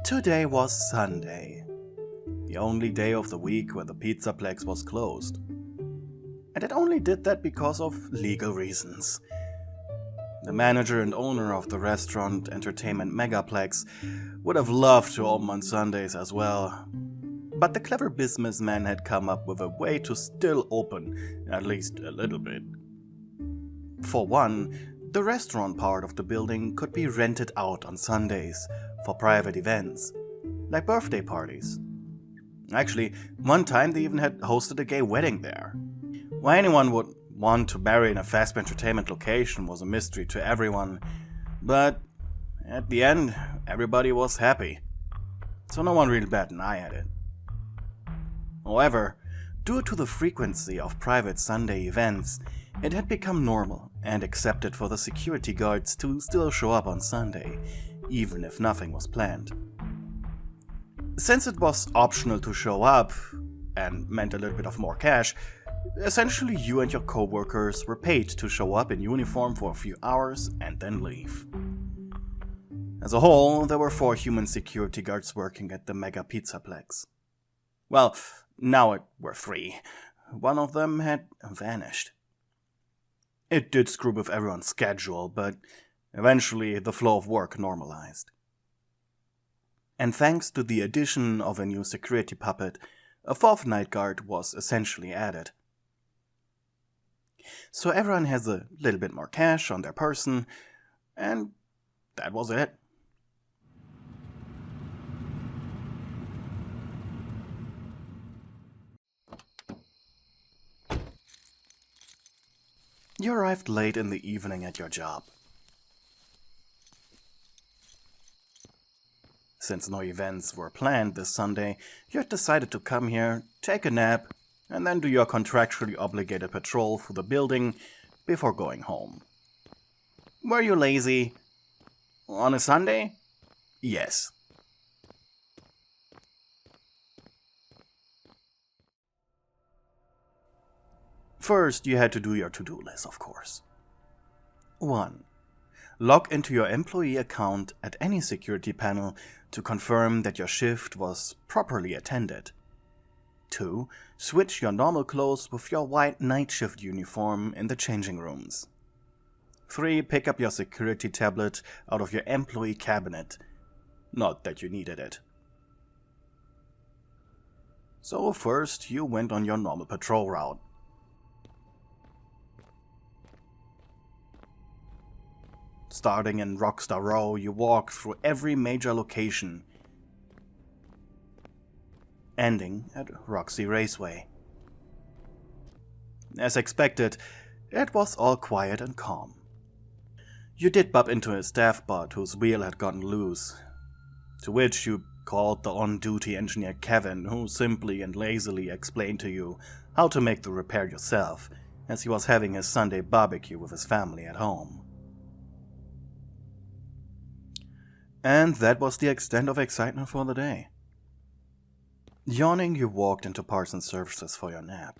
Today was Sunday, the only day of the week where the Pizzaplex was closed. And it only did that because of legal reasons. The manager and owner of the restaurant entertainment Megaplex would have loved to open on Sundays as well, but the clever businessman had come up with a way to still open, at least a little bit. For one, the restaurant part of the building could be rented out on Sundays for private events, like birthday parties. Actually, one time they even had hosted a gay wedding there. Why anyone would want to marry in a fast entertainment location was a mystery to everyone, but at the end, everybody was happy, so no one really batted an eye at it. However, due to the frequency of private Sunday events, it had become normal and accepted for the security guards to still show up on Sunday, even if nothing was planned. Since it was optional to show up, and meant a little bit of more cash, essentially you and your co-workers were paid to show up in uniform for a few hours and then leave. As a whole, there were 4 human security guards working at the Mega Pizzaplex. Well, now it were 3. One of them had vanished. It did screw with everyone's schedule, but eventually the flow of work normalized. And thanks to the addition of a new security puppet, a 4th night guard was essentially added. So everyone has a little bit more cash on their person, and that was it. You arrived late in the evening at your job. Since no events were planned this Sunday, you had decided to come here, take a nap, and then do your contractually obligated patrol through the building before going home. Were you lazy? On a Sunday? Yes. First, you had to do your to-do list, of course. 1. Log into your employee account at any security panel to confirm that your shift was properly attended. 2. Switch your normal clothes with your white night shift uniform in the changing rooms. 3. Pick up your security tablet out of your employee cabinet. Not that you needed it. So first, you went on your normal patrol route. Starting in Rockstar Row, you walked through every major location, ending at Roxy Raceway. As expected, it was all quiet and calm. You did bump into a staff bot whose wheel had gotten loose, to which you called the on-duty engineer Kevin, who simply and lazily explained to you how to make the repair yourself, as he was having his Sunday barbecue with his family at home. And that was the extent of excitement for the day. Yawning, you walked into Parsons Services for your nap.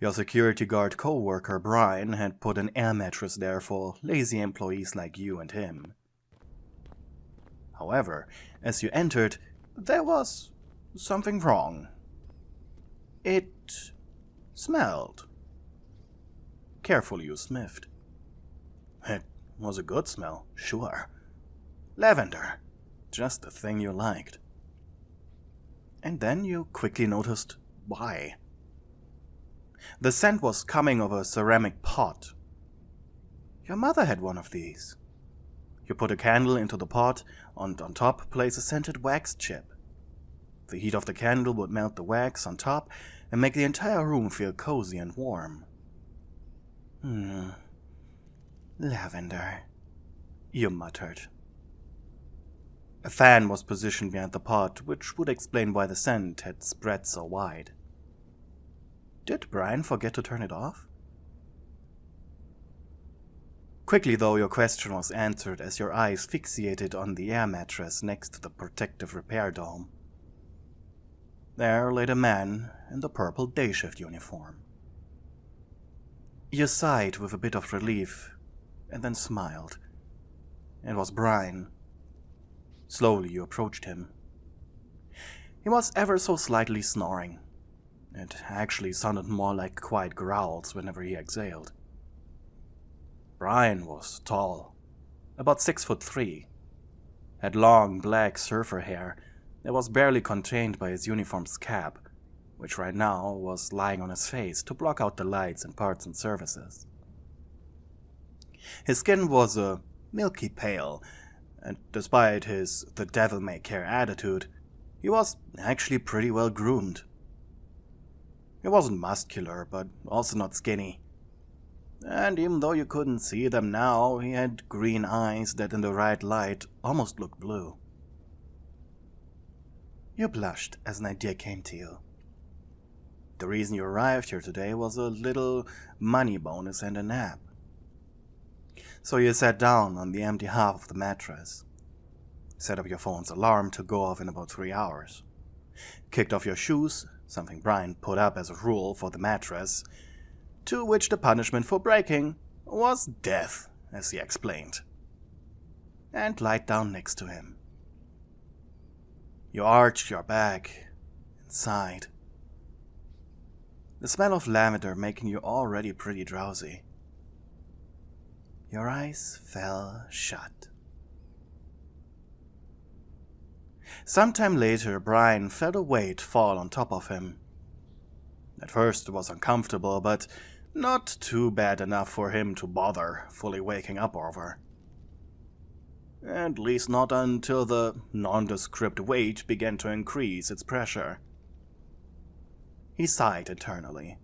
Your security guard co-worker Brian had put an air mattress there for lazy employees like you and him. However, as you entered, there was something wrong. It smelled. Carefully you sniffed. It was a good smell, sure. Lavender, just the thing you liked. And then you quickly noticed why. The scent was coming of a ceramic pot. Your mother had one of these. You put a candle into the pot, and on top place a scented wax chip. The heat of the candle would melt the wax on top and make the entire room feel cozy and warm. Lavender, you muttered. A fan was positioned behind the pot, which would explain why the scent had spread so wide. Did Brian forget to turn it off? Quickly, though, your question was answered as your eyes fixated on the air mattress next to the protective repair dome. There laid a man in the purple day shift uniform. You sighed with a bit of relief, and then smiled. It was Brian. Slowly you approached him. He was ever so slightly snoring. It actually sounded more like quiet growls whenever he exhaled. Brian was tall, about 6'3", had long black surfer hair that was barely contained by his uniform's cap, which right now was lying on his face to block out the lights in parts and services. His skin was a milky pale, and despite his the devil may care attitude, he was actually pretty well groomed. He wasn't muscular, but also not skinny. And even though you couldn't see them now, he had green eyes that in the right light almost looked blue. You blushed as an idea came to you. The reason you arrived here today was a little money bonus and a nap. So you sat down on the empty half of the mattress, set up your phone's alarm to go off in about 3 hours, kicked off your shoes, something Brian put up as a rule for the mattress, to which the punishment for breaking was death, as he explained, and lied down next to him. You arched your back and sighed, the smell of lavender making you already pretty drowsy. Your eyes fell shut. Sometime later, Brian felt a weight fall on top of him. At first it was uncomfortable, but not too bad enough for him to bother fully waking up over. At least not until the nondescript weight began to increase its pressure. He sighed internally.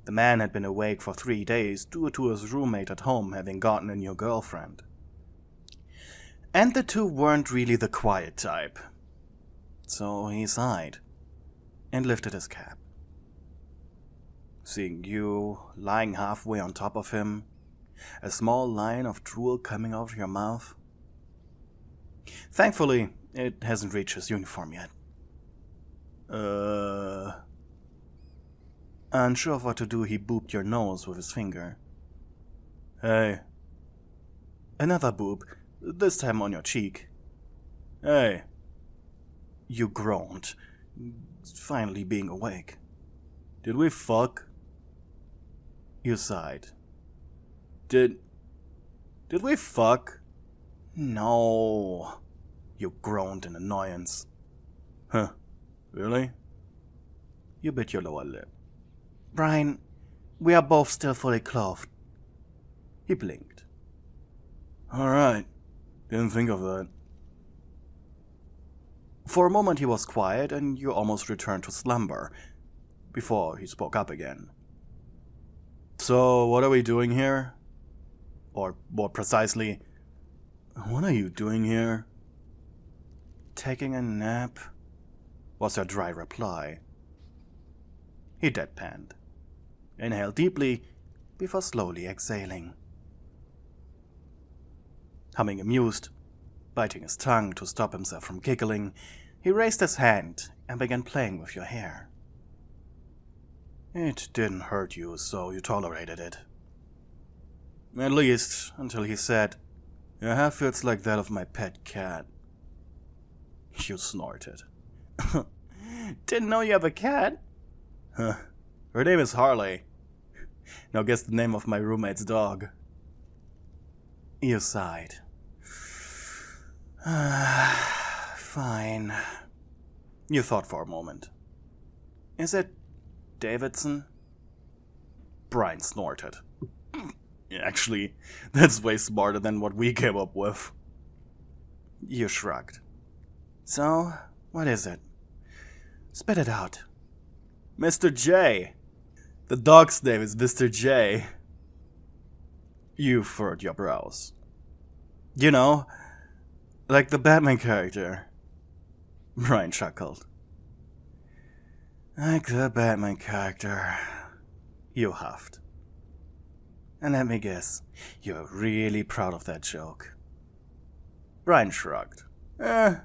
The man had been awake for 3 days due to his roommate at home having gotten a new girlfriend. And the two weren't really the quiet type. So he sighed and lifted his cap. Seeing you lying halfway on top of him, a small line of drool coming out of your mouth. Thankfully, it hasn't reached his uniform yet. Unsure of what to do, he booped your nose with his finger. Hey. Another boop, this time on your cheek. Hey. You groaned, finally being awake. Did we fuck? You sighed. Did we fuck? No. You groaned in annoyance. Huh. Really? You bit your lower lip. Brian, we are both still fully clothed. He blinked. Alright. Didn't think of that. For a moment he was quiet and you almost returned to slumber, before he spoke up again. So, what are we doing here? Or, more precisely, what are you doing here? Taking a nap, was her dry reply. He deadpanned, inhaled deeply, before slowly exhaling. Humming amused, biting his tongue to stop himself from giggling, he raised his hand and began playing with your hair. It didn't hurt you, so you tolerated it. At least, until he said, "Your hair feels like that of my pet cat." You snorted. Didn't know you have a cat? Huh. Her name is Harley. Now guess the name of my roommate's dog. You sighed. Fine. You thought for a moment. Is it Davidson? Brian snorted. Actually, that's way smarter than what we came up with. You shrugged. So, what is it? Spit it out. Mr. J. The dog's name is Mr. J. You furrowed your brows. You know, like the Batman character. Brian chuckled. Like the Batman character. You huffed. And let me guess, you're really proud of that joke. Brian shrugged. I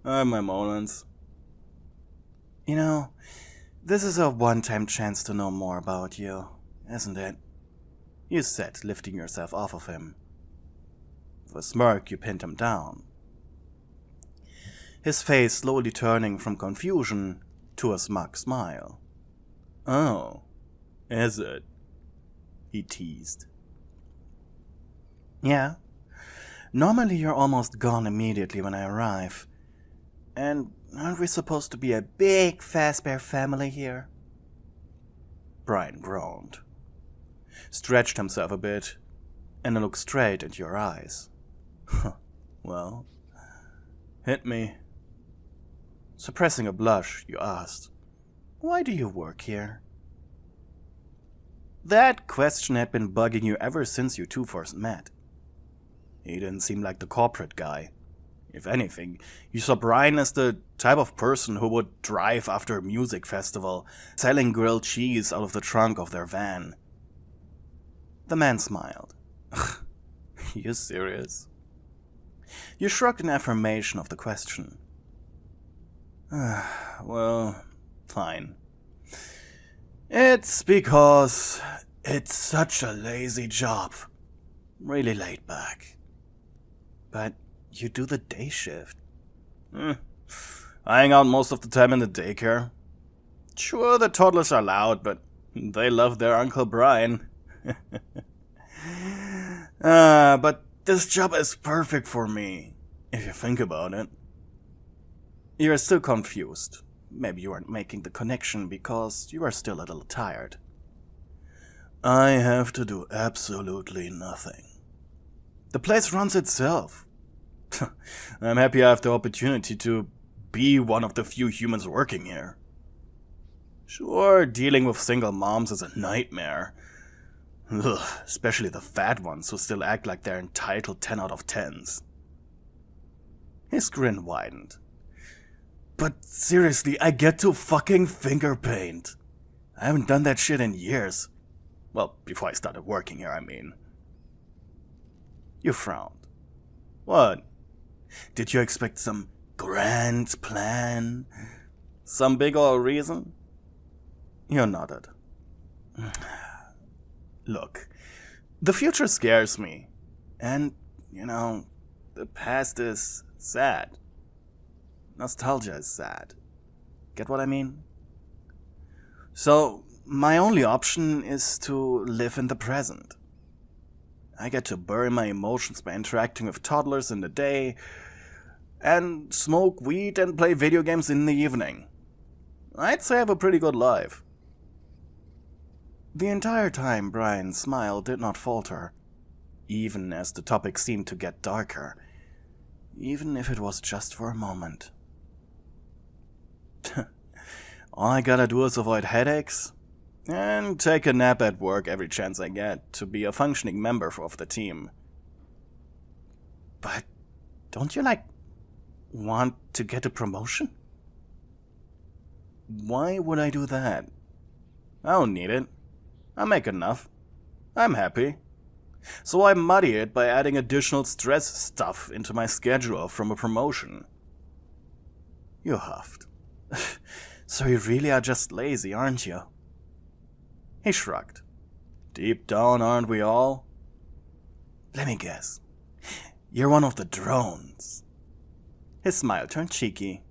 have my moments. You know, this is a one-time chance to know more about you, isn't it? You said, lifting yourself off of him. With a smirk, you pinned him down. his face slowly turning from confusion to a smug smile. "Oh, is it?" he teased. "Yeah. Normally you're almost gone immediately when I arrive. And aren't we supposed to be a big Fazbear family here?" Brian groaned, stretched himself a bit, and looked straight into your eyes. "Well, hit me." Suppressing a blush, you asked, "Why do you work here?" That question had been bugging you ever since you two first met. He didn't seem like the corporate guy. If anything, you saw Brian as the type of person who would drive after a music festival, selling grilled cheese out of the trunk of their van. The man smiled. "You serious?" You shrugged in affirmation of the question. "Well, fine. It's because it's such a lazy job. Really laid back." "But you do the day shift." I hang out most of the time in the daycare. Sure, the toddlers are loud, but they love their Uncle Brian. But this job is perfect for me, if you think about it." You're still confused. Maybe you aren't making the connection because you are still a little tired. "I have to do absolutely nothing. The place runs itself. I'm happy I have the opportunity to be one of the few humans working here. Sure, dealing with single moms is a nightmare. Ugh, especially the fat ones who still act like they're entitled 10 out of 10s. His grin widened. "But seriously, I get to fucking finger paint. I haven't done that shit in years. Well, before I started working here, I mean." You frowned. "What? Did you expect some grand plan? Some big ol' reason?" You nodded. "Look, the future scares me. And, the past is sad. Nostalgia is sad. Get what I mean? So, my only option is to live in the present. I get to bury my emotions by interacting with toddlers in the day, and smoke weed and play video games in the evening. I'd say I have a pretty good life." The entire time, Brian's smile did not falter, even as the topic seemed to get darker, even if it was just for a moment. "All I gotta do is avoid headaches and take a nap at work every chance I get to be a functioning member of the team." "But don't you, want to get a promotion?" "Why would I do that? I don't need it. I make enough. I'm happy. So I muddy it by adding additional stress stuff into my schedule from a promotion." You huffed. "So you really are just lazy, aren't you?" He shrugged. "Deep down, aren't we all?" "Let me guess. You're one of the drones." His smile turned cheeky.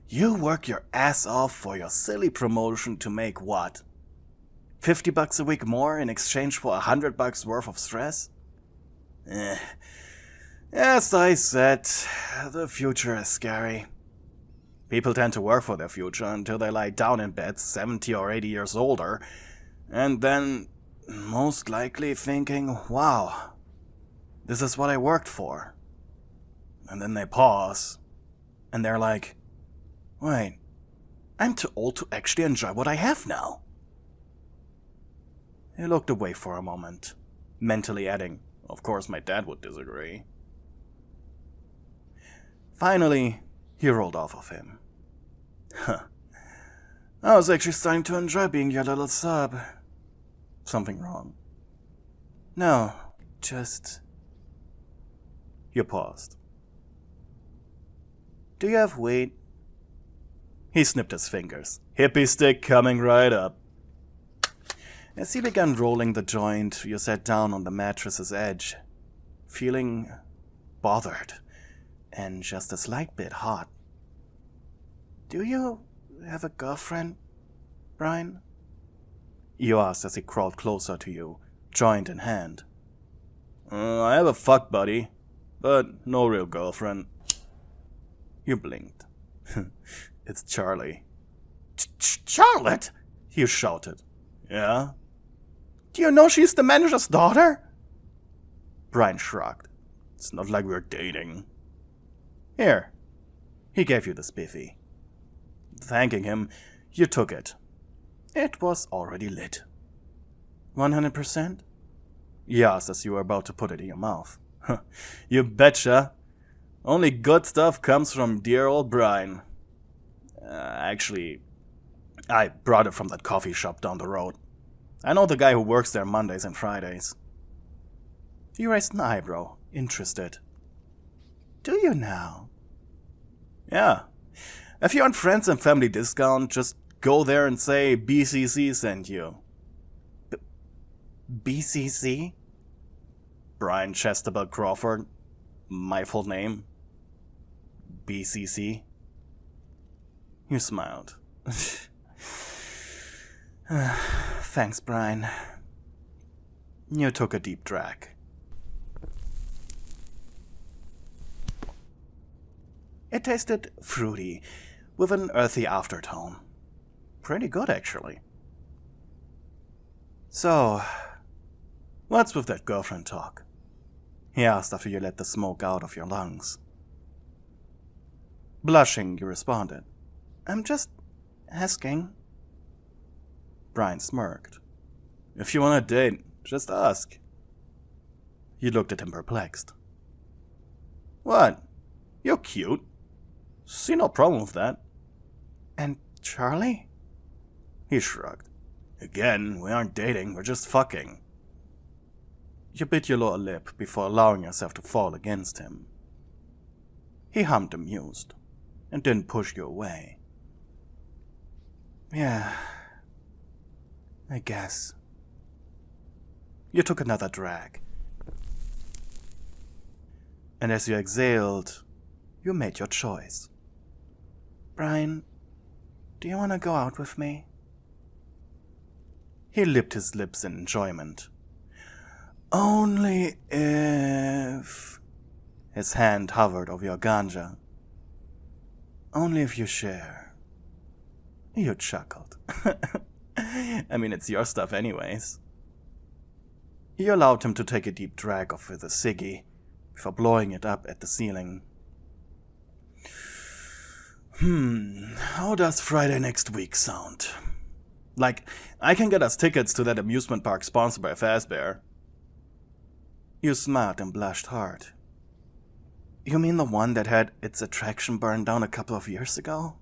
"You work your ass off for your silly promotion to make what? $50 a week more in exchange for $100 worth of stress? As I said, the future is scary. People tend to work for their future until they lie down in bed 70 or 80 years older, and then most likely thinking, wow, this is what I worked for. And then they pause, and they're like, wait, I'm too old to actually enjoy what I have now. He looked away for a moment, mentally adding, of course my dad would disagree. Finally, he rolled off of him. I was actually starting to enjoy being your little sub. Something wrong? No, just... You paused. Do you have weed? He snipped his fingers. Hippie stick coming right up. As he began rolling the joint, you sat down on the mattress's edge, feeling bothered and just a slight bit hot. Do you have a girlfriend, Brian? You asked as he crawled closer to you, joint in hand. I have a fuck buddy, but no real girlfriend. You blinked. It's Charlie. Charlotte? You shouted. Yeah? Do you know she's the manager's daughter? Brian shrugged. It's not like we're dating. Here. He gave you the spiffy. Thanking him, you took it. It was already lit. 100%? He asked as you were about to put it in your mouth. You betcha. Only good stuff comes from dear old Brian. Actually, I brought it from that coffee shop down the road. I know the guy who works there Mondays and Fridays. He raised an eyebrow, interested. Do you now? Yeah. If you want friends and family discount, just go there and say BCC sent you. BCC? Brian Chestable Crawford. My full name. BCC. You smiled. Thanks, Brian. You took a deep drag. It tasted fruity, with an earthy aftertone. Pretty good, actually. So, what's with that girlfriend talk? He asked after you let the smoke out of your lungs. Blushing, you responded. I'm just asking. Brian smirked. If you want a date, just ask. You looked at him perplexed. What? You're cute. See no problem with that. And Charlie? He shrugged. Again, we aren't dating, we're just fucking. You bit your lower lip before allowing yourself to fall against him. He hummed amused, and didn't push you away. Yeah, I guess. You took another drag. And as you exhaled, you made your choice. Brian, do you want to go out with me? He lipped his lips in enjoyment. Only if... His hand hovered over your ganja. Only if you share. You chuckled. I mean, it's your stuff anyways. You allowed him to take a deep drag of the ciggy before blowing it up at the ceiling. How does Friday next week sound? Like, I can get us tickets to that amusement park sponsored by Fazbear. You smiled and blushed hard. You mean the one that had its attraction burned down a couple of years ago?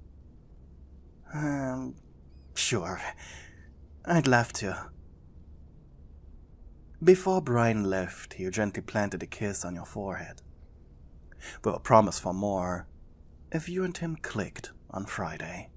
Sure. I'd love to. Before Brian left, he gently planted a kiss on your forehead. With a promise for more, if you and him clicked on Friday.